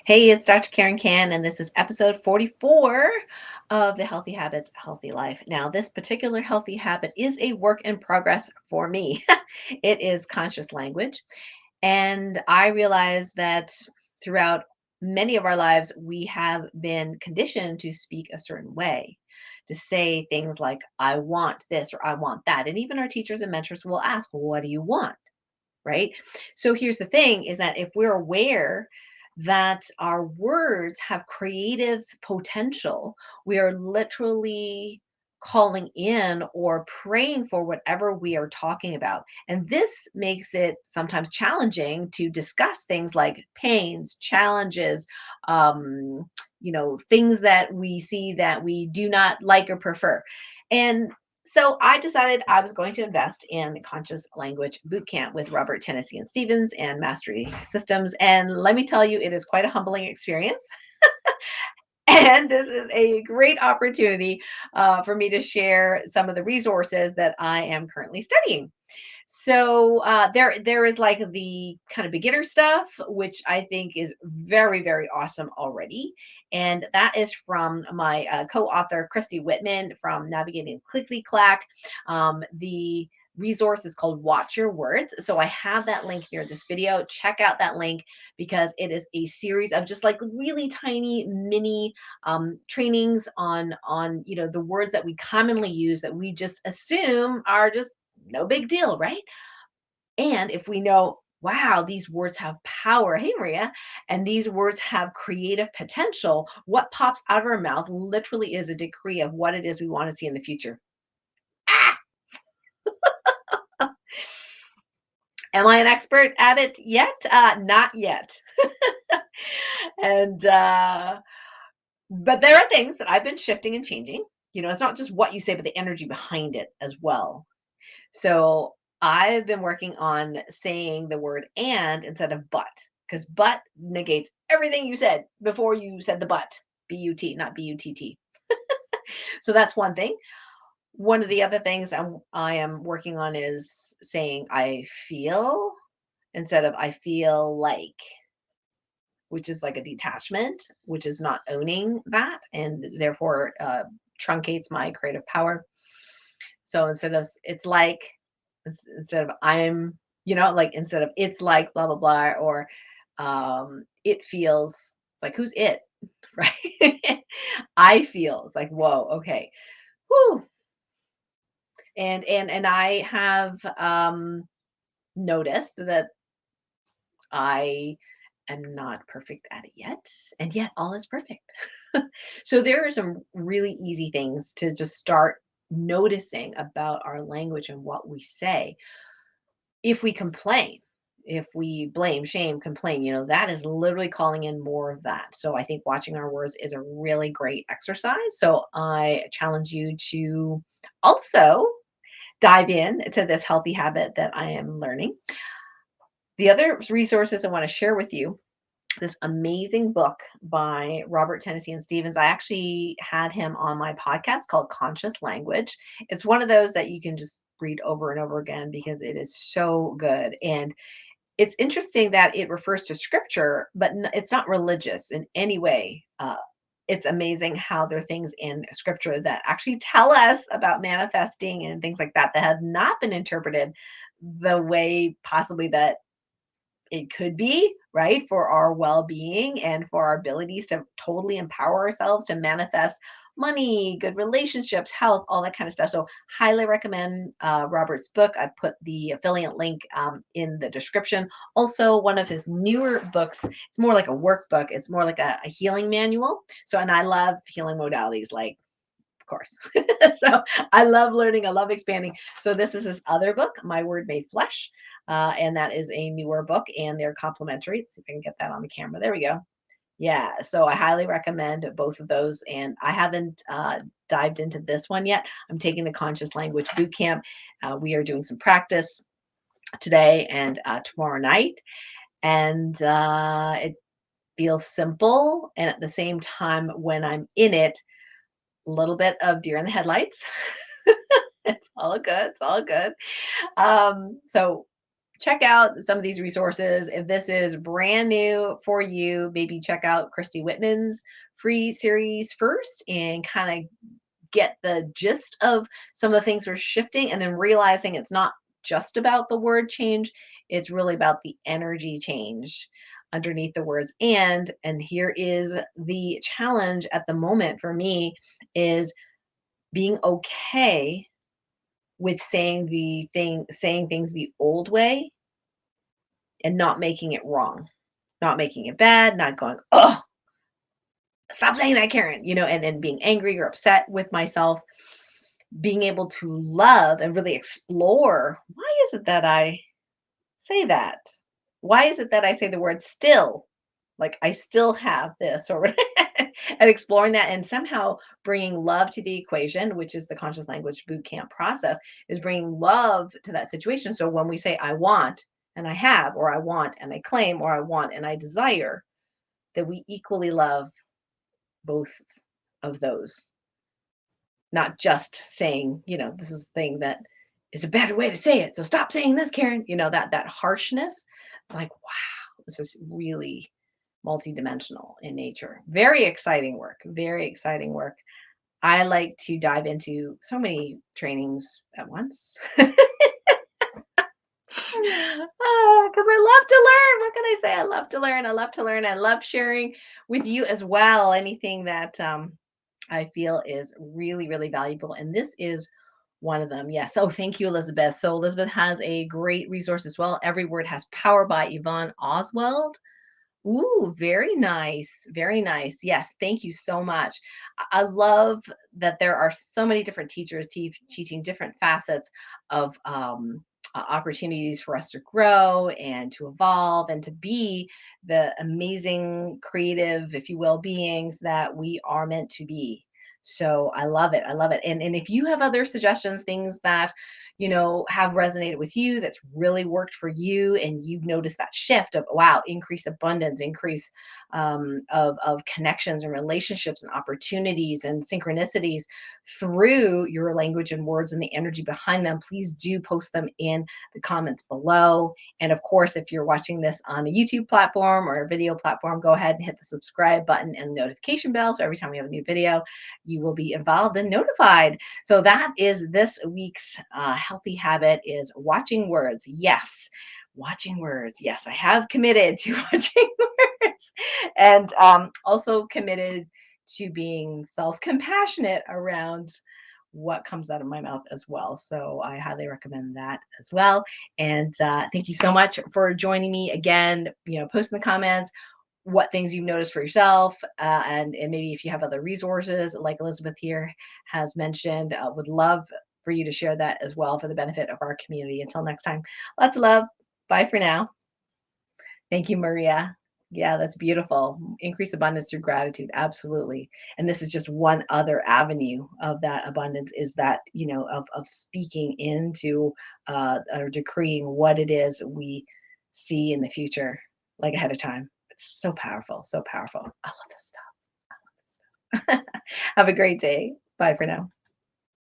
Hey, it's Dr. Karen Can, and this is episode 44 of the Healthy Habits, Healthy Life. Now, this particular healthy habit is a work in progress for me. It is conscious language. And I realize that throughout many of our lives, we have been conditioned to speak a certain way, to say things like, I want this or I want that. And even our teachers and mentors will ask, what do you want? Right? So here's the thing is that if we're aware that our words have creative potential, we are literally calling in or praying for whatever we are talking about. And this makes it sometimes challenging to discuss things like pains, challenges, things that we see that we do not like or prefer. And so I decided I was going to invest in Conscious Language Bootcamp with Robert Tennessee and Stevens and Mastery Systems. And let me tell you, it is quite a humbling experience. And this is a great opportunity for me to share some of the resources that I am currently studying. So there is like the kind of beginner stuff, which I think is very, very awesome already. And that is from my co-author, Christy Whitman from Navigating Clickly Clack. The resource is called Watch Your Words. So I have that link near this video. Check out that link because it is a series of just like really tiny mini trainings on the words that we commonly use that we just assume are just no big deal, right? And if we know, wow, these words have power, hey, Maria, and these words have creative potential, what pops out of our mouth literally is a decree of what it is we want to see in the future. Ah! Am I an expert at it yet? Not yet. and, but there are things that I've been shifting and changing. It's not just what you say, but the energy behind it as well. So I've been working on saying the word and instead of but, because but negates everything you said before you said the but, B-U-T, not B-U-T-T. So that's one thing. One of the other things I am working on is saying I feel instead of I feel like, which is like a detachment, which is not owning that and therefore truncates my creative power. So instead of it's like, instead of I'm, like instead of it's like blah blah blah or it feels, it's like who's it, right? I feel it's like whoa, okay, whoo. And I have noticed that I am not perfect at it yet, and yet all is perfect. So there are some really easy things to just start noticing about our language and what we say. If we complain, if we blame, shame, complain, that is literally calling in more of that. So I think watching our words is a really great exercise. So I challenge you to also dive in to this healthy habit that I am learning. The other resources I want to share with you, this amazing book by Robert Tennessee and Stevens. I actually had him on my podcast called Conscious Language. It's one of those that you can just read over and over again because it is so good. And it's interesting that it refers to scripture, but it's not religious in any way. It's amazing how there are things in scripture that actually tell us about manifesting and things like that that have not been interpreted the way possibly that it could be, right, for our well-being and for our abilities to totally empower ourselves to manifest money, good relationships, health, all that kind of stuff. So highly recommend Robert's book. I put the affiliate link in the description. Also, one of his newer books, it's more like a workbook. It's more like a healing manual. So, and I love healing modalities like, of course. So I love learning. I love expanding. So this is his other book, My Word Made Flesh. And that is a newer book and they're complementary. Let's see if I can get that on the camera. There we go. Yeah. So I highly recommend both of those. And I haven't dived into this one yet. I'm taking the Conscious Language Boot Camp. We are doing some practice today and tomorrow night. And it feels simple. And at the same time, when I'm in it, a little bit of deer in the headlights. It's all good. It's all good. So check out some of these resources. If this is brand new for you, maybe check out Christy Whitman's free series first and kind of get the gist of some of the things we're shifting, and then realizing it's not just about the word change, it's really about the energy change underneath the words. And here is the challenge at the moment for me, is being okay with saying things the old way and not making it wrong, not making it bad, not going, oh, stop saying that, Karen, and then being angry or upset with myself, being able to love and really explore, why is it that I say that? Why is it that I say the word still? Like I still have this, or and exploring that, and somehow bringing love to the equation, which is the conscious language boot camp process, is bringing love to that situation. So when we say I want and I have, or I want and I claim, or I want and I desire, that we equally love both of those, not just saying, this is the thing that is a better way to say it. So stop saying this, Karen. That harshness. It's like, wow, this is really multidimensional in nature. Very exciting work. Very exciting work. I like to dive into so many trainings at once. Because I love to learn. What can I say? I love to learn. I love to learn. I love sharing with you as well anything that I feel is really, really valuable. And this is one of them. Yes. Oh, thank you, Elizabeth. So Elizabeth has a great resource as well. Every Word Has Power by Yvonne Oswald. Ooh, very nice. Very nice. Yes, thank you so much. I love that there are so many different teachers teaching different facets of opportunities for us to grow and to evolve and to be the amazing, creative, if you will, beings that we are meant to be. So I love it. I love it. And if you have other suggestions, things that have resonated with you, that's really worked for you, and you've noticed that shift of, wow, increase abundance, increase of connections and relationships and opportunities and synchronicities through your language and words and the energy behind them, please do post them in the comments below. And of course, if you're watching this on a YouTube platform or a video platform, go ahead and hit the subscribe button and notification bell, so every time we have a new video, you will be involved and notified. So that is this week's healthy habit, is watching words. Yes, watching words. Yes, I have committed to watching words, and also committed to being self-compassionate around what comes out of my mouth as well. So I highly recommend that as well. And thank you so much for joining me again. Post in the comments what things you've noticed for yourself, and maybe if you have other resources like Elizabeth here has mentioned. Would love for you to share that as well for the benefit of our community. Until next time, lots of love. Bye for now. Thank you, Maria. Yeah, that's beautiful. Increase abundance through gratitude. Absolutely. And this is just one other avenue of that abundance, is that, of speaking into or decreeing what it is we see in the future, like ahead of time. It's so powerful. So powerful. I love this stuff. I love this stuff. Have a great day. Bye for now.